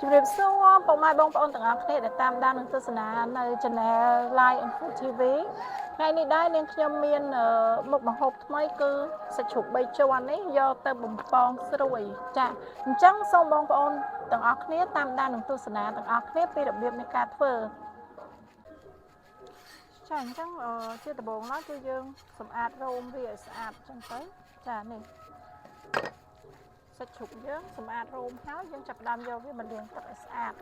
ជំរាបសួរបងប្អូនទាំងអស់គ្នាដែលតាមដាននិងទស្សនានៅ Channel Live Info TV ថ្ងៃនេះដែរនាងខ្ញុំមានមុខម្ហូបថ្មីគឺសាច់ជ្រូក3ជាន់នេះយកទៅបំពងស្រួយចាអញ្ចឹងសូមបងប្អូនទាំងអស់គ្នាតាមដាននិងទស្សនាទាំងអស់គ្នាពីរបៀបនៃការធ្វើចាអញ្ចឹងជាដំបូងឡើយគឺយើងសម្អាតរោមវាឲ្យស្អាតអញ្ចឹងទៅចានេះសាច់ជ្រូកយើងសម្អាតរោមហើយយើងចាប់ផ្ដើមយកវាមកលាងទឹកឲ្យស្អាត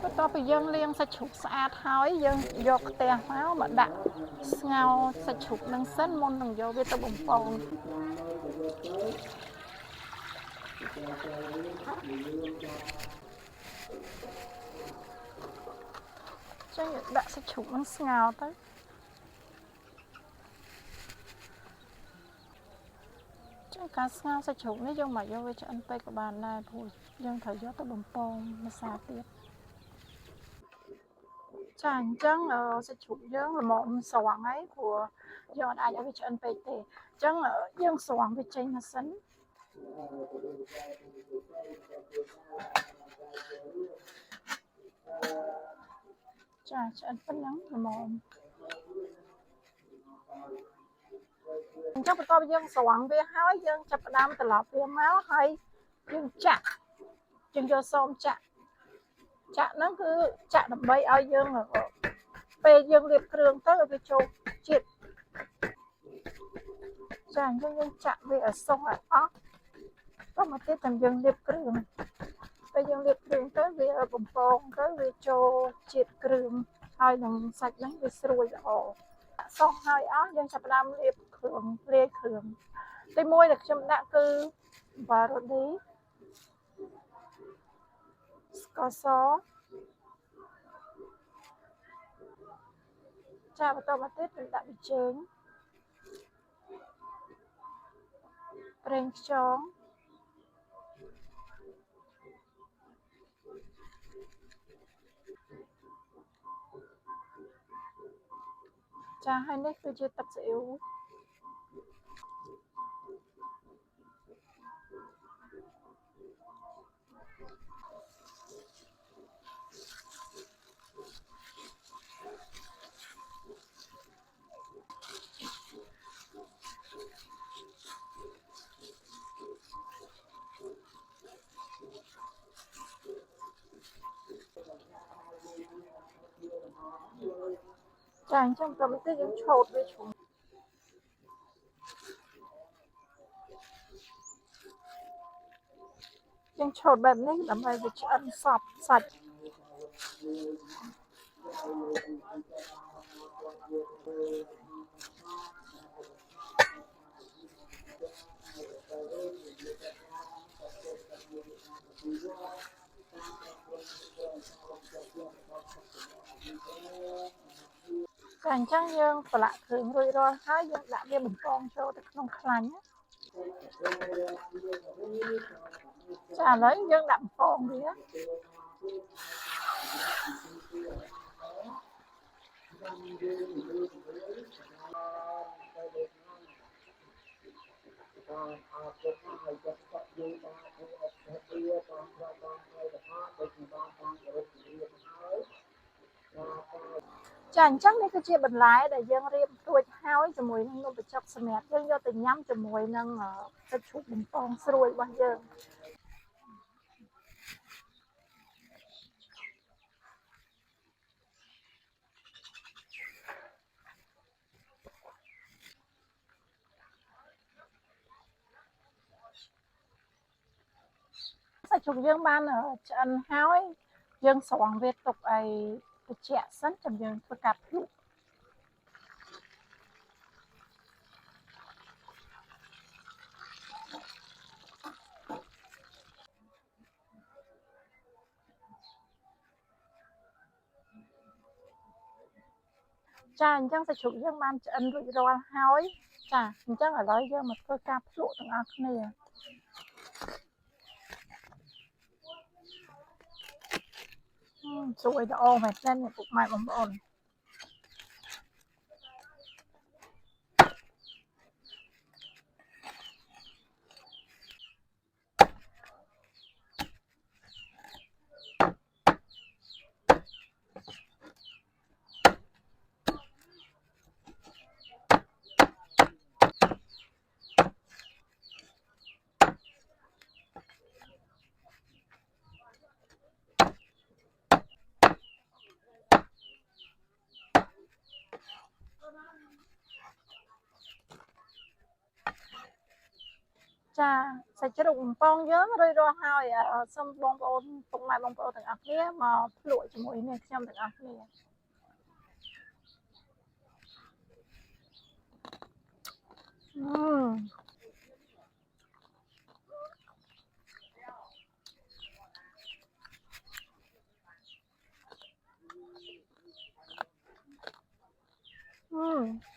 បន្ទាប់ពីយើងលាងសាច់ជ្រូកស្អាតហើយយើងយកខ្ទះមកដាក់ស្ងោរសាច់ជ្រូកនឹងសិនមុននឹងយកវាទៅបំពងចឹងដាក់សាច់ជ្រូកនឹងស្ងោរទៅចឹងការស្ងោរសាច់ជ្រូកនេះយើងមកយកវាឆ្អិនពេកក៏បានដែរព្រោះយើងត្រូវយកទៅបំពងម្សៅទៀតចាអញ្ចឹងសាច់ជ្រូកយើងល្មមស្រង់ហើយព្រោះយើងអាចឲ្យវាឆ្អិនពេកទេអញ្ចឹងយើងស្រង់វាចេញមកសិនចាឆ្អិនប៉ុណ្ណឹងល្មមអញ្ចឹងបន្ទាប់យើងស្រង់វាហើយយើងចាប់ផ្ដើមត្រឡប់វាមកហើយយើងចាក់យើងយកសូមចាក់ហ្នឹងគឺចាក់ដើម្បីឲ្យយើងពេលយើងលាបគ្រឿងទៅឲ្យវាចូលជាតិចាអញ្ចឹងយើងចាក់វាឲ្យសុះឲ្យអស់ទៅមកទៀតតាមយើងលាបគ្រឿងពេលយើងលាបគ្រឿងទៅវាបំពងទៅវាចូលជាតិគ្រឿងហើយនឹងសាច់ហ្នឹងវាស្រួយល្អសុះហើយអស់យើងចាប់ផ្ដើមលាយគ្រឿងទី1ដែលខ្ញុំដាក់គឺបារ៉ូឌីស្ករសចាបន្តមកទៀតខ្ញុំដាក់ប៊ីចេងប្រេងខ្យងចាហើយនេះគឺជាទឹកស៊ីអ៊ីវចាអញ្ចឹងបន្តទៀតយើងឆូតវាឈ្ងុយយើងឆូតបែបនេះដើម្បីវាឆ្អិនសព្វសាច់ចាអញ្ចឹងយើងប្រឡាក់គ្រឿងរួចរាល់ហើយយើងដាក់វាបំពងចូលទៅក្នុងខ្លាញ់ចាឥឡូវយើងដាក់បំពងវាចាអញ្ចឹងនេះគឺជាបន្លែដែលយើងរៀបរួចហើយជាមួយនឹងនំបញ្ចុកសម្រាប់យើងយកទៅញ៉ាំជាមួយនឹងសាច់ជ្រូកបំពងស្រួយរបស់យើងសាច់ជ្រូកយើងបានឆ្អិនហើយយើងស្រង់វាទុកឲ្យត្រជាក់សិនចាំយើងធ្វើការភ្លក្សចាអញ្ចឹងសាច់ជ្រូកយើងបានឆ្អិនរួចរាល់ហើយចាអញ្ចឹងឥឡូវយើងមកធ្វើការភ្លក្សទាំងអស់គ្នា สวยแต่โอแมทนั่นเนี่ยปุกไม้บอลចាសាច់ជ្រូកបំពងយើងរួចរាល់ហើយសូមបងប្អូនពុកម៉ែបងប្អូនទាំងអស់គ្នាមកភ្លក់ជាមួយនឹងខ្ញុំទាំងអស់គ្នា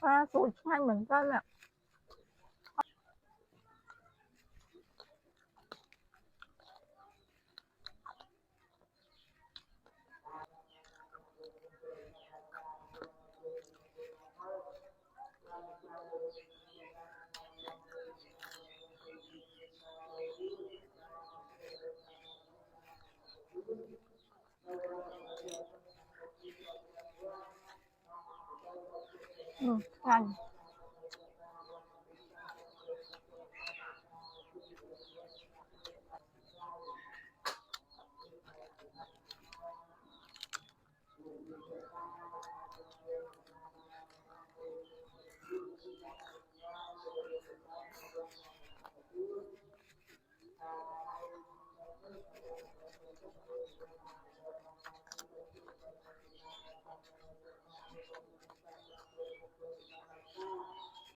ปลาสวยឆ្ងាញ់เหมือนกันอ่ะឆ្ងាញ់